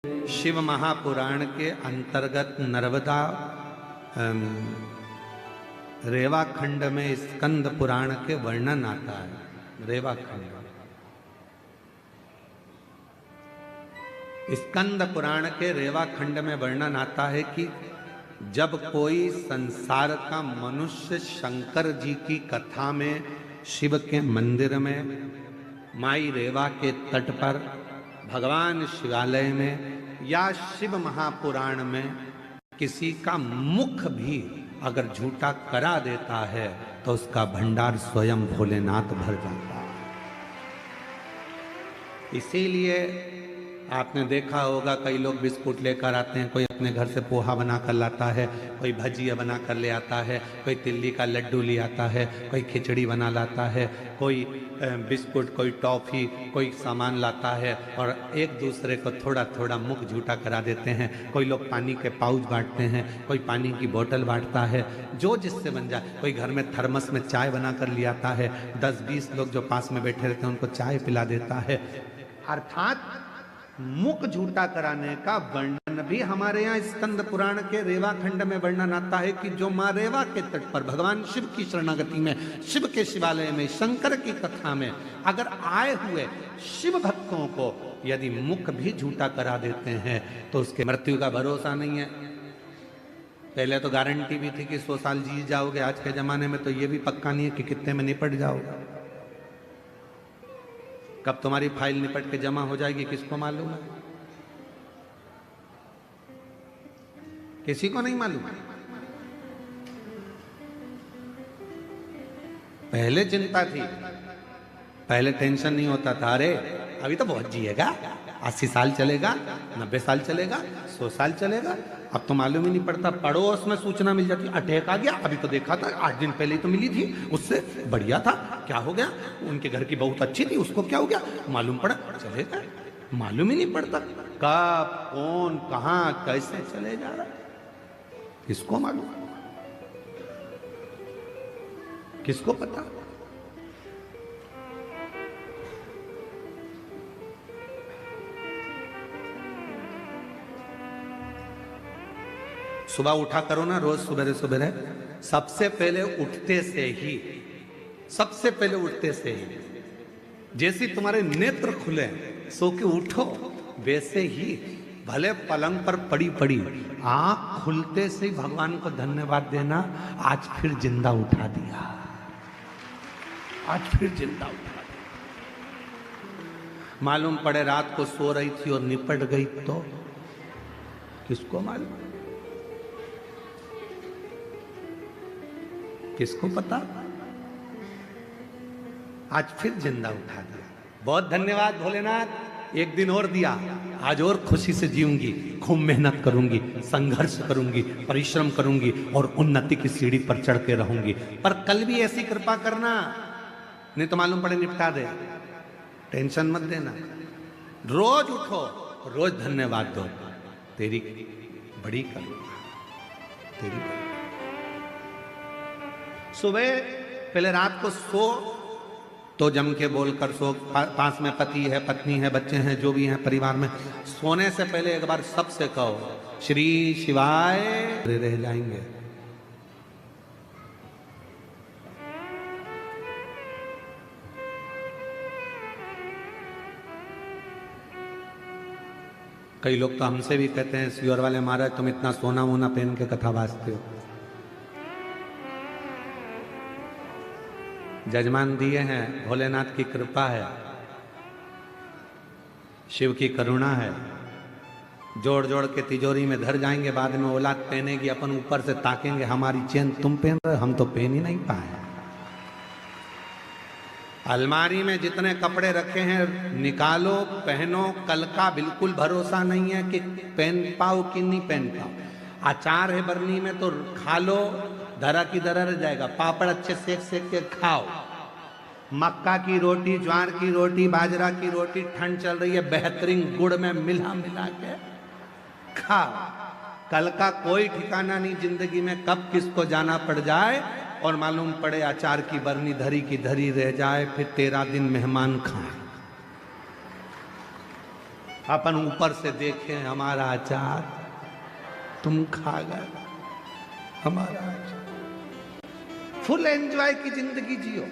शिव महापुराण के अंतर्गत नर्मदा रेवा खंड में स्कंद पुराण के वर्णन आता है। रेवा खंड स्कंद पुराण के रेवा खंड में वर्णन आता है कि जब कोई संसार का मनुष्य शंकर जी की कथा में शिव के मंदिर में माई रेवा के तट पर भगवान शिवालय में या शिव महापुराण में किसी का मुख भी अगर झूठा करा देता है तो उसका भंडार स्वयं भोलेनाथ भर जाता है। इसीलिए आपने देखा होगा कई लोग बिस्कुट लेकर आते हैं, कोई अपने घर से पोहा बना कर लाता है, कोई भजिया बना कर ले आता है, कोई तिल्ली का लड्डू ले आता है, कोई खिचड़ी बना लाता है, कोई बिस्कुट, कोई टॉफ़ी, कोई सामान लाता है और एक दूसरे को थोड़ा थोड़ा मुख झूठा करा देते हैं। कोई लोग पानी के पाउच बांटते हैं, कोई पानी की बोतल बांटता है, जो जिससे बन जाए। कोई घर में थर्मस में चाय बना कर ले आता है, 10-20 लोग जो पास में बैठे रहते हैं उनको चाय पिला देता है। अर्थात मुख झूठा कराने का वर्णन भी हमारे यहाँ स्कंद पुराण के रेवा खंड में वर्णन आता है कि जो माँ रेवा के तट पर भगवान शिव की शरणागति में, शिव के शिवालय में, शंकर की कथा में अगर आए हुए शिव भक्तों को यदि मुख भी झूठा करा देते हैं तो उसके मृत्यु का भरोसा नहीं है। पहले तो गारंटी भी थी कि 100 साल जी जाओगे, आज के जमाने में तो ये भी पक्का नहीं है कि कितने में निपट जाओगे। कब तुम्हारी फाइल निपट के जमा हो जाएगी किसको मालूम है? किसी को नहीं मालूम। पहले चिंता थी, पहले टेंशन नहीं होता था, अरे अभी तो बहुत जिएगा, 80 साल चलेगा, 90 साल चलेगा, 100 साल चलेगा। अब तो मालूम ही नहीं पड़ता, पड़ोस में सूचना मिल जाती, अटैक आ गया, अभी तो देखा था 8 दिन पहले ही तो मिली थी, उससे बढ़िया था, क्या हो गया, उनके घर की बहुत अच्छी थी, उसको क्या हो गया, मालूम पड़ा, चलेगा। मालूम ही नहीं पड़ता कब, कौन, कहां, कैसे चले जा रहा, किसको मालूम, किसको पता। सुबह उठा करो ना, रोज सुबह सुबह सबसे पहले उठते से ही, सबसे पहले उठते से ही जैसे तुम्हारे नेत्र खुले, सो के उठो, वैसे ही भले पलंग पर पड़ी पड़ी आंख खुलते से ही भगवान को धन्यवाद देना, आज फिर जिंदा उठा दिया, आज फिर जिंदा उठा दिया। मालूम पड़े रात को सो रही थी और निपट गई तो किसको मालूम, किसको पता। आज फिर जिंदा उठा दिया, बहुत धन्यवाद भोलेनाथ, एक दिन और दिया, आज और खुशी से जीऊंगी, खूब मेहनत करूंगी, संघर्ष करूंगी, परिश्रम करूंगी और उन्नति की सीढ़ी पर चढ़ के रहूंगी। पर कल भी ऐसी कृपा करना, नहीं तो मालूम पड़े निपटा दे। टेंशन मत देना, रोज उठो, रोज धन्यवाद दो, तेरी बड़ी करुणा, तेरी बड़ी। सुबह पहले रात को सो तो जम के बोलकर सो, पास में पति है, पत्नी है, बच्चे हैं, जो भी हैं परिवार में, सोने से पहले एक बार सबसे कहो श्री शिवाय, रह जाएंगे। कई लोग तो हमसे भी कहते हैं, सियोर वाले महाराज तुम इतना सोना वोना पहन के कथा बाजते हो। जजमान दिए हैं, भोलेनाथ की कृपा है, शिव की करुणा है, जोड़ जोड़ के तिजोरी में धर जाएंगे, बाद में औलाद पहनेगी, अपन ऊपर से ताकेंगे, हमारी चेन तुम पहन रहे, हम तो पहन ही नहीं पाए। अलमारी में जितने कपड़े रखे हैं निकालो, पहनो, कल का बिल्कुल भरोसा नहीं है कि पहन पाओ कि नहीं पहन पाओ। अचार है बरनी में तो खा लो, धरा की धरा रह जाएगा, पापड़ अच्छे सेक सेक के खाओ, मक्का की रोटी, ज्वार की रोटी, बाजरा की रोटी, ठंड चल रही है, बेहतरीन गुड़ में मिला मिला के खाओ। कल का कोई ठिकाना नहीं जिंदगी में, कब किसको जाना पड़ जाए और मालूम पड़े अचार की बरनी धरी की धरी रह जाए, फिर 13 दिन मेहमान खाए। अपन ऊपर से देखें हमारा अचार, तुम खा गए हमारा अचार। फुल एंजॉय की जिंदगी जियो।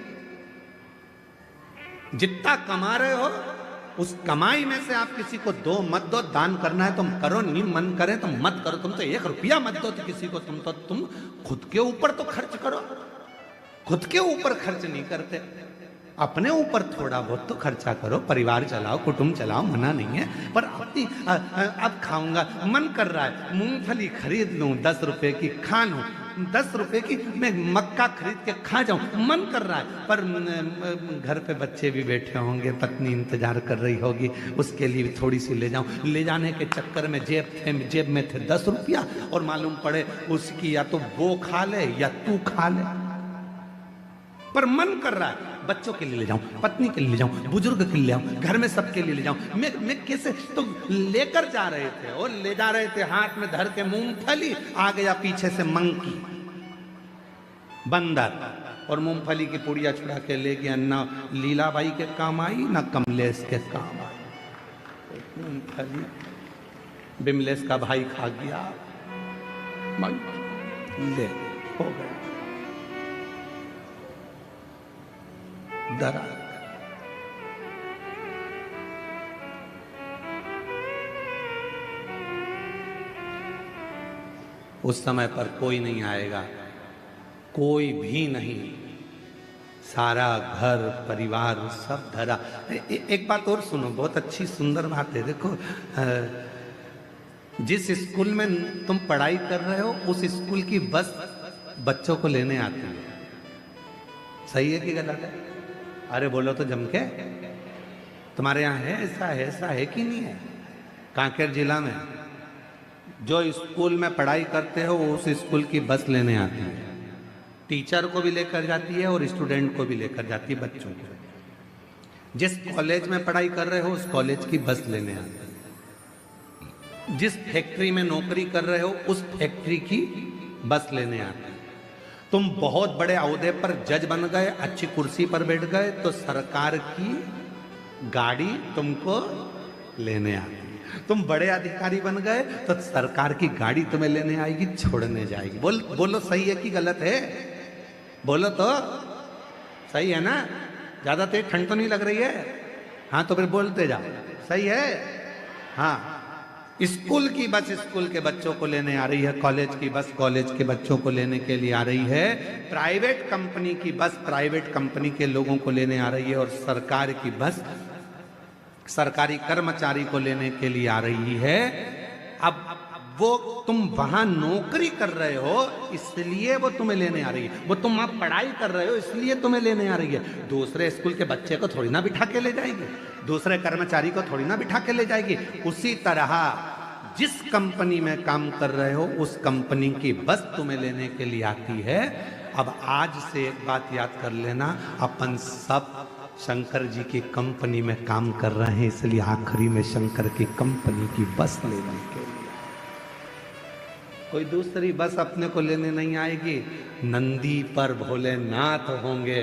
जितना कमा रहे हो उस कमाई में से आप किसी को दो मत दो। दान करना है तुम करो, नहीं मन करे तो मत करो। तुम तो 1 रुपया मत दो तो किसी को, तुम खुद के ऊपर तो खर्च करो। खुद के ऊपर खर्च नहीं करते, अपने ऊपर थोड़ा बहुत तो खर्चा करो। परिवार चलाओ, कुटुंब चलाओ, मना नहीं है। पर अपनी अब खाऊंगा, मन कर रहा है मूंगफली खरीद लूं 10 रुपए की, खा लूं 10 रुपए की, मैं मक्का खरीद के खा जाऊं, मन कर रहा है। पर घर पे बच्चे भी बैठे होंगे, पत्नी इंतजार कर रही होगी, उसके लिए थोड़ी सी ले जाऊं। ले जाने के चक्कर में जेब में थे 10 रुपया, और मालूम पड़े उसकी या तो वो खा ले या तू खा ले। पर मन कर रहा है बच्चों के लिए ले जाऊं, पत्नी के लिए ले जाऊं, बुजुर्ग के लिए ले जाऊं, घर में सबके लिए ले जाऊं। मैं कैसे तो लेकर जा रहे थे, और ले जा रहे थे हाथ में धर के मूंगफली, आ गया पीछे से मंकी, बंदर, और मूंगफली की पुड़िया छुड़ा के ले गया। ना लीलाबाई के काम आई, ना कमलेश के काम आई। मूंगफली बिमलेश का भाई खा गया, ले हो गया डरा। उस समय पर कोई नहीं आएगा, कोई भी नहीं, सारा घर परिवार सब धरा। एक बात और सुनो, बहुत अच्छी सुंदर बात है। देखो, जिस स्कूल में तुम पढ़ाई कर रहे हो उस स्कूल की बस बच्चों को लेने आती है। सही है कि गलत है? अरे बोलो तो जम के। तुम्हारे यहाँ है ऐसा है कि नहीं है? कांकेर जिला में जो स्कूल में पढ़ाई करते हो उस स्कूल की बस लेने आती है। टीचर को भी लेकर जाती है और स्टूडेंट को भी लेकर जाती है, बच्चों को। जिस कॉलेज में पढ़ाई कर रहे हो उस कॉलेज की बस लेने आती है। जिस फैक्ट्री में नौकरी कर रहे हो उस फैक्ट्री की बस लेने आती है। तुम बहुत बड़े ओहदे पर जज बन गए, अच्छी कुर्सी पर बैठ गए, तो सरकार की गाड़ी तुमको लेने आएगी। तुम बड़े अधिकारी बन गए तो सरकार की गाड़ी तुम्हें लेने आएगी, छोड़ने जाएगी। बोलो सही है कि गलत है? बोलो तो सही है ना? ज्यादा तेज ठंड तो नहीं लग रही है? हाँ तो फिर बोलते जाओ, सही है? हाँ, स्कूल की बस स्कूल के बच्चों को लेने आ रही है, कॉलेज की बस कॉलेज के बच्चों को लेने के लिए आ रही है, प्राइवेट कंपनी की बस प्राइवेट कंपनी के लोगों को लेने आ रही है, और सरकार की बस सरकारी कर्मचारी को लेने के लिए आ रही है। अब वो तुम वहां नौकरी कर रहे हो इसलिए वो तुम्हें लेने आ रही है, वो तुम वहां पढ़ाई कर रहे हो इसलिए तुम्हें लेने आ रही है। दूसरे स्कूल के बच्चे को थोड़ी ना बिठा के ले जाएगी, दूसरे कर्मचारी को थोड़ी ना बिठा के ले जाएगी। उसी तरह जिस कंपनी में काम कर रहे हो उस कंपनी की बस तुम्हें लेने के लिए आती है। अब आज से एक बात याद कर लेना, अपन सब शंकर जी की कंपनी में काम कर रहे हैं, इसलिए आखिरी में शंकर की कंपनी की बस लेने के लिए कोई दूसरी बस अपने को लेने नहीं आएगी। नंदी पर भोलेनाथ होंगे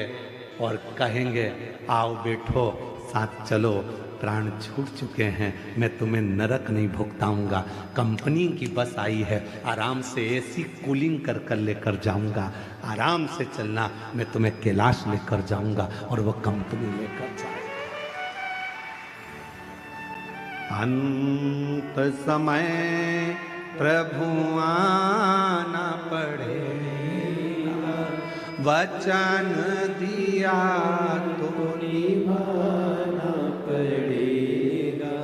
और कहेंगे आओ बैठो साथ चलो, प्राण छूट चुके हैं, मैं तुम्हें नरक नहीं भुगताऊंगा। कंपनी की बस आई है, आराम से एसी कूलिंग कर कर लेकर जाऊंगा, आराम से चलना, मैं तुम्हें कैलाश लेकर जाऊंगा और वो कंपनी लेकर जाएगा। अंत समय प्रभु आना पड़ेगा, वचन दिया तो निभाना पड़ेगा।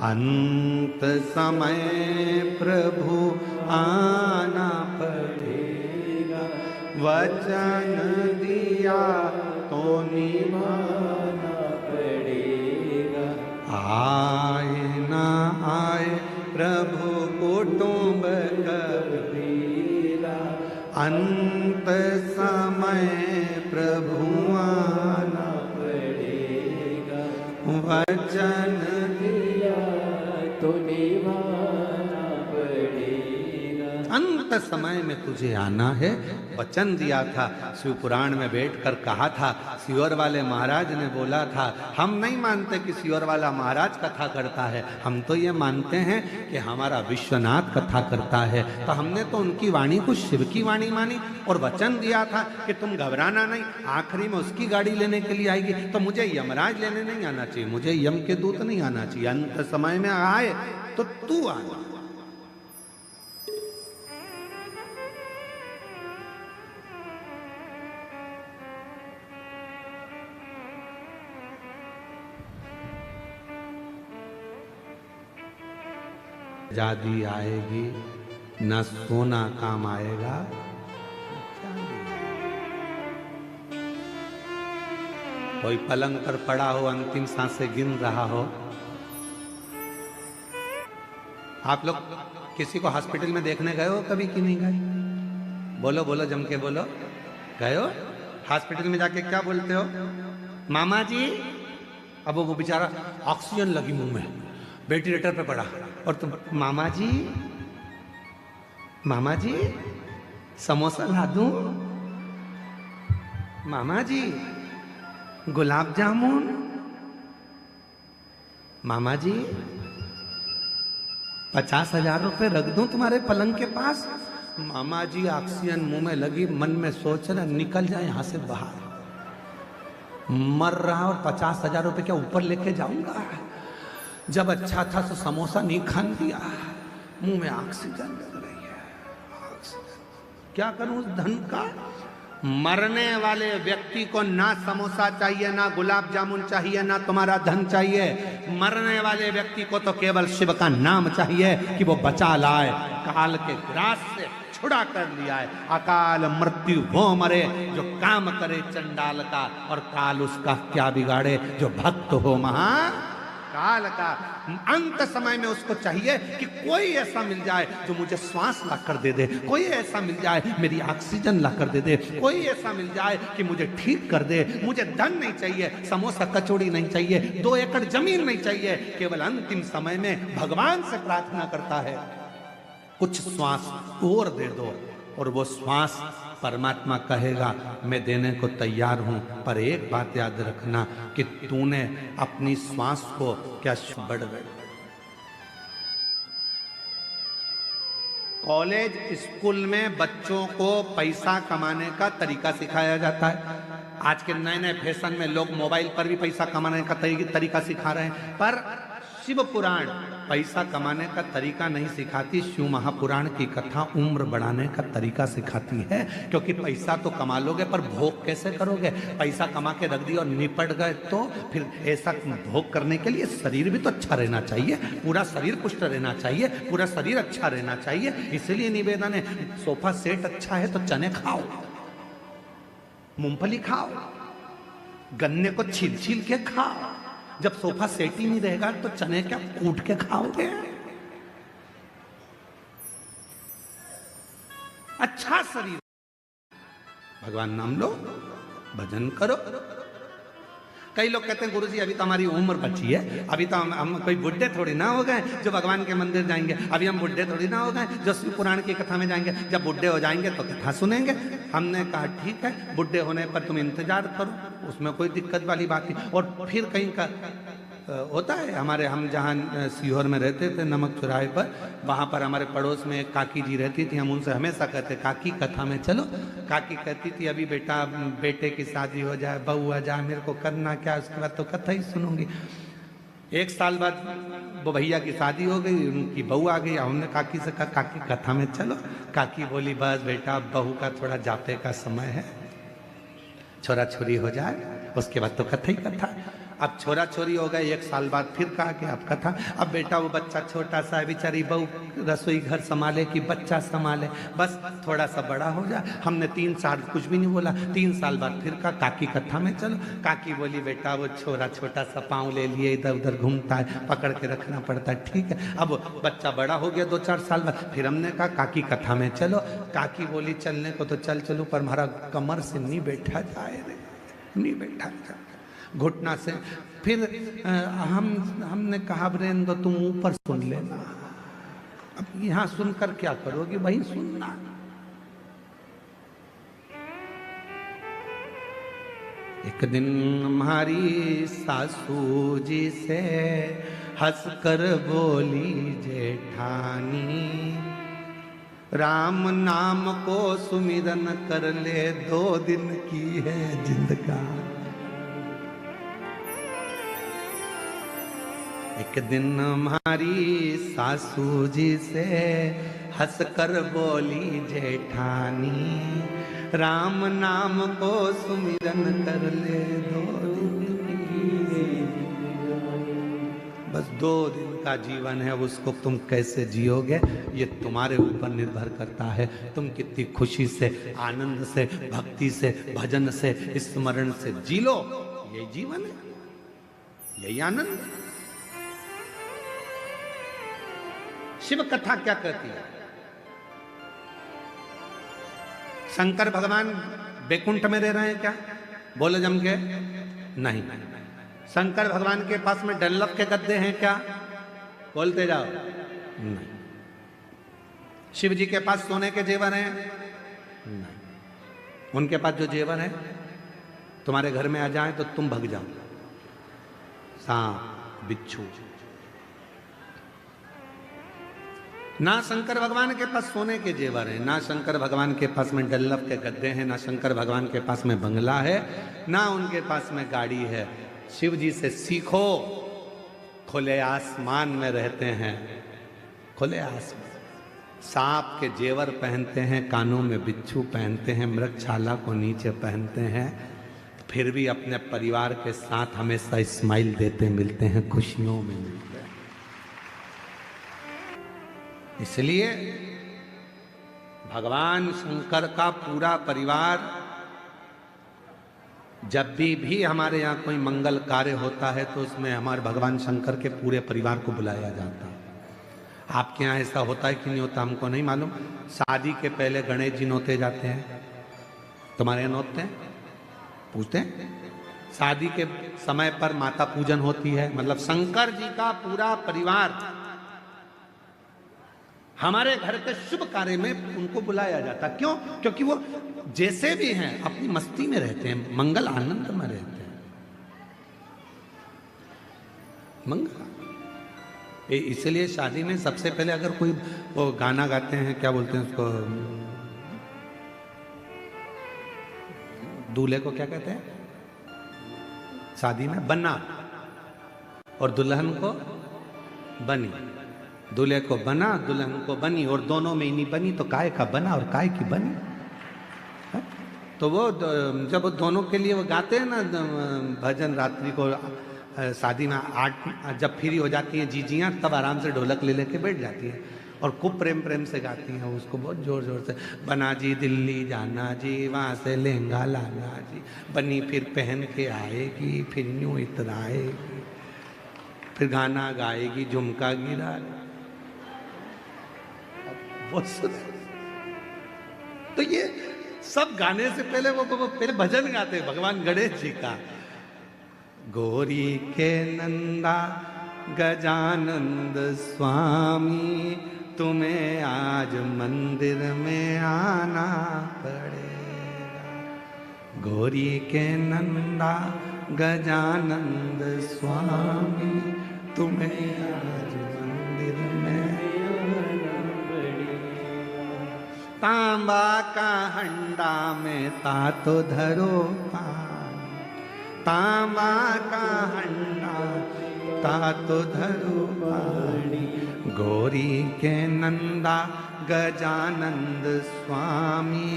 अंत समय प्रभु आना पड़ेगा, वचन दिया तो निभाना पड़ेगा। आए ना आए प्रभु कुटुंब कबीरा, अंत समय प्रभु आना पड़ेगा, वचन दिया तो निभाना पड़ेगा। अंत समय में तुझे आना है। वचन दिया था, शिव पुराण में बैठकर कहा था। सियोर वाले महाराज ने बोला था, हम नहीं मानते कि सियोर वाला महाराज कथा करता है, हम तो ये मानते हैं कि हमारा विश्वनाथ कथा करता है। तो हमने तो उनकी वाणी को शिव की वाणी मानी और वचन दिया था कि तुम घबराना नहीं, आखिरी में उसकी गाड़ी लेने के लिए आएगी। तो मुझे यमराज लेने नहीं आना चाहिए, मुझे यम के दूत नहीं आना चाहिए। अंत समय में आए तो तू आना। आजादी आएगी न सोना काम आएगा। कोई पलंग पर पड़ा हो, अंतिम सांसें गिन रहा हो। आप लोग किसी को हॉस्पिटल में देखने गए हो कभी कि नहीं गए? बोलो बोलो, जम के बोलो। गए हो? हॉस्पिटल में जाके क्या बोलते हो? मामा जी। अब वो बेचारा ऑक्सीजन लगी मुंह में, वेंटिलेटर पे पड़ा, और तुम मामा जी, मामा जी समोसा ला दूं, मामा जी गुलाब जामुन, मामा जी 50,000 रुपए रख दूं तुम्हारे पलंग के पास। मामा जी ऑक्सीजन मुंह में लगी, मन में सोच रहे निकल जाए यहां से बाहर, मर रहा और 50,000 रुपए क्या ऊपर लेके जाऊंगा। जब अच्छा था तो समोसा नहीं खान दिया, मुंह में ऑक्सीजन लग रही है। क्या करूं उस धन का? मरने वाले व्यक्ति को ना समोसा चाहिए, ना गुलाब जामुन चाहिए, ना तुम्हारा धन चाहिए। मरने वाले व्यक्ति को तो केवल शिव का नाम चाहिए कि वो बचा लाए, काल के ग्रास से छुड़ा कर लिया है। अकाल मृत्यु वो मरे जो काम करे चंडाल का, और काल उसका क्या बिगाड़े जो भक्त हो महाकाल का। अंत समय में उसको चाहिए कि कोई ऐसा मिल जाए जो मुझे श्वास ला कर दे दे, कोई ऐसा मिल जाए मेरी ऑक्सीजन ला कर दे दे, कोई ऐसा मिल जाए कि मुझे ठीक कर दे। मुझे धन नहीं चाहिए, समोसा कचौड़ी नहीं चाहिए, 2 एकड़ जमीन नहीं चाहिए। केवल अंतिम समय में भगवान से प्रार्थना करता है कुछ श्वास और दे दो, और वो श्वास परमात्मा कहेगा मैं देने को तैयार हूं। पर एक बात याद रखना कि तूने अपनी श्वास को क्या बढ़ गए। कॉलेज स्कूल में बच्चों को पैसा कमाने का तरीका सिखाया जाता है। आज के नए नए फैशन में लोग मोबाइल पर भी पैसा कमाने का तरीका सिखा रहे हैं, पर शिव पुराण पैसा कमाने का तरीका नहीं सिखाती। शिव महापुराण की कथा उम्र बढ़ाने का तरीका सिखाती है। क्योंकि पैसा तो कमा लोगे पर भोग कैसे करोगे? पैसा कमा के रख दिया और निपट गए तो फिर ऐसा भोग करने के लिए शरीर भी तो अच्छा रहना चाहिए, पूरा शरीर पुष्ट रहना चाहिए, पूरा शरीर अच्छा रहना चाहिए। इसलिए निवेदन है, सोफा सेट अच्छा है तो चने खाओ, मूंगफली खाओ, गन्ने को छील छील के खाओ। जब सोफा सेट ही नहीं रहेगा तो चने क्या कूट के खाओगे? अच्छा शरीर, भगवान नाम लो, भजन करो। कई लोग कहते हैं गुरुजी अभी तो हमारी उम्र बची है, अभी तो हम कोई बुढ़े थोड़ी ना हो गए जो भगवान के मंदिर जाएंगे, अभी हम बुढ़े थोड़ी ना हो गए जो शिव पुराण की कथा में जाएंगे। जब बुढ़े हो जाएंगे तो कथा सुनेंगे। हमने कहा ठीक है, बुढ़े होने पर तुम इंतजार करो, उसमें कोई दिक्कत वाली बात नहीं। और फिर कहीं का होता है, हमारे हम जहाँ सीहोर में रहते थे नमक चौराहे पर, वहाँ पर हमारे पड़ोस में एक काकी जी रहती थी। हम उनसे हमेशा कहते काकी कथा में चलो। काकी कहती थी अभी बेटा बेटे की शादी हो जाए, बहू आ जाए, मेरे को करना क्या, उसके बाद तो कथा ही सुनूंगी। 1 साल बाद वो भैया की शादी हो गई, उनकी बहू आ गई। हमने काकी से कहा काकी कथा में चलो। काकी बोली बस बेटा बहू का थोड़ा जाते का समय है, छोरा छोरी हो जाए उसके बाद तो कथा ही कथा। अब छोरा छोरी हो गए, 1 साल बाद फिर कहा कि अब कथा। अब बेटा वो बच्चा छोटा सा है, बेचारी बहू रसोई घर संभाले कि बच्चा संभाले, बस थोड़ा सा बड़ा हो जाए। हमने 3 साल कुछ भी नहीं बोला। 3 साल बाद फिर कहा काकी कथा में चलो। काकी बोली बेटा वो छोरा छोटा सा पाँव ले लिए इधर उधर घूमता है, पकड़ के रखना पड़ता है, ठीक है। अब बच्चा बड़ा हो गया 2-4 साल बाद, फिर हमने कहा काकी कथा में चलो। काकी बोली चलने को तो चलूँ पर हमारा कमर से नहीं बैठा जाए रे, नहीं बैठा जाए घुटना से। फिर हमने कहा ब्रेन तो तुम ऊपर सुन लेना, अब बोलेगी हाँ सुनकर क्या करोगी, वही सुनना। एक दिन हमारी सासू जी से हंसकर बोली जेठानी, राम नाम को सुमिरन कर ले 2 दिन की है जिंदगानी। एक दिन हमारी सासू जी से हंसकर बोली जेठानी, राम नाम को सुमिरन कर ले 2 दिन की, बस 2 दिन का जीवन है, उसको तुम कैसे जियोगे ये तुम्हारे ऊपर निर्भर करता है। तुम कितनी खुशी से, आनंद से, भक्ति से, भजन से, स्मरण से जी लो, यही जीवन है, यही आनंद है। शिव कथा क्या कहती है? शंकर भगवान बैकुंठ में रह रहे हैं क्या? बोलो जम के नहीं। शंकर भगवान के पास में डनलप के गद्दे हैं क्या? बोलते जाओ नहीं। शिव जी के पास सोने के जेवर हैं? नहीं। उनके पास जो जेवर है तुम्हारे घर में आ जाए तो तुम भग जाओ, सांप बिच्छू। ना शंकर भगवान के पास सोने के जेवर हैं, ना शंकर भगवान के पास में डल्लफ के गद्दे हैं, ना शंकर भगवान के पास में बंगला है, ना उनके पास में गाड़ी है। शिव जी से सीखो, खुले आसमान में रहते हैं, खुले आसमान, सांप के जेवर पहनते हैं, कानों में बिच्छू पहनते हैं, मृगछाला को नीचे पहनते हैं, फिर भी अपने परिवार के साथ हमेशा स्माइल देते मिलते हैं, खुशियों में मिलते हैं। इसलिए भगवान शंकर का पूरा परिवार, जब भी हमारे यहाँ कोई मंगल कार्य होता है तो उसमें हमारे भगवान शंकर के पूरे परिवार को बुलाया जाता है। आपके यहाँ ऐसा होता है कि नहीं होता हमको नहीं मालूम। शादी के पहले गणेश जी नोते जाते हैं, तुम्हारे यहाँ नोतते हैं? पूछते हैं? शादी के समय पर माता पूजन होती है, मतलब शंकर जी का पूरा परिवार हमारे घर के शुभ कार्य में उनको बुलाया जाता। क्यों? क्योंकि वो जैसे भी हैं अपनी मस्ती में रहते हैं, मंगल आनंद में रहते हैं, मंगल। इसलिए शादी में सबसे पहले अगर कोई वो गाना गाते हैं, क्या बोलते हैं उसको, दूल्हे को क्या कहते हैं शादी में? बन्ना, और दुल्हन को बनी। दूल्हे को बना, दुल्हन को बनी, और दोनों में ही नहीं बनी तो काय का बना और काय की बनी। है? तो वो जब दोनों के लिए वो गाते हैं ना भजन, रात्रि को शादी में 8 जब फ्री हो जाती हैं जीजियाँ, तब आराम से ढोलक ले लेके बैठ जाती हैं और खूब प्रेम प्रेम से गाती हैं उसको, बहुत जोर जोर से। बना जी दिल्ली जाना जी, वहाँ से लहंगा लाना जी, बनी फिर पहन के आएगी, फिर यूँ इतराएगी, फिर गाना गाएगी, झुमका गिरा। तो ये सब गाने से पहले वो पहले भजन गाते हैं भगवान गणेश जी का। गौरी के नंदा गजानंद स्वामी, तुम्हें आज मंदिर में आना पड़ेगा। गौरी के नंदा गजानंद स्वामी, तुम्हें आज मंदिर में तांबा का हंडा में तातो धरो पानी, तांबा का हंडा तातो धरो पानी। गौरी के नंदा गजानंद स्वामी,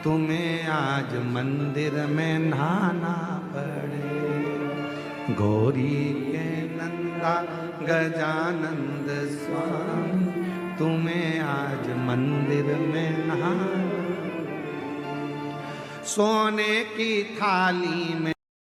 तुम्हें आज मंदिर में नहाना पड़े। गौरी के नंदा गजानंद स्वामी, तुम्हें आज मंदिर में नहाना। सोने की थाली में